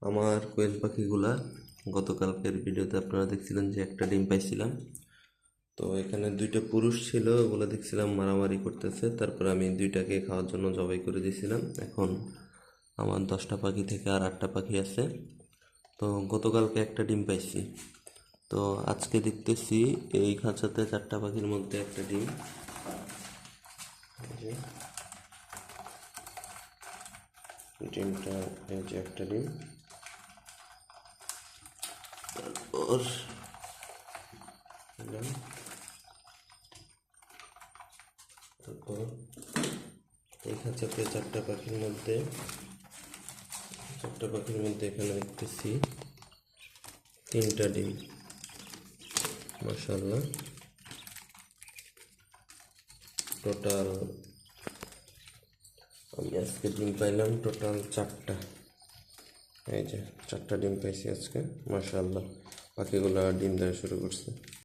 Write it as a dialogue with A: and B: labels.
A: আমার কোয়েল পাখিগুলা গতকালকের ভিডিওতে আপনারা দেখছিলেন যে একটা ডিম পাইছিলাম। তো এখানে দুইটা পুরুষ ছিল, ওগুলো দেখছিলাম মারামারি করতেছে। তারপর আমি দুইটাকে খাওয়ার জন্য জবাই করে দিয়েছিলাম। এখন আমার 10টা পাখি থেকে আর 8টা পাখি আছে। তো গতকালকে একটা ডিম পাইছি। তো আজকে দেখতেছি এই খাঁচাতে 4টা পাখির মধ্যে একটা ডিম। এই যে ডিমটা, এই যে একটা ডিম। তারপর তারপর এই খাঁচাতে 4টা পাখির মধ্যে এখানে দেখতেছি 3টা ডিম। মাশাআল্লাহ, টোটাল আমি আজকে ডিম পাইলাম টোটাল 4টা। এই যে 4টা ডিম পাইছি আজকে। মাশাআল্লাহ, পাখিগুলো ডিম দেওয়া শুরু করছে।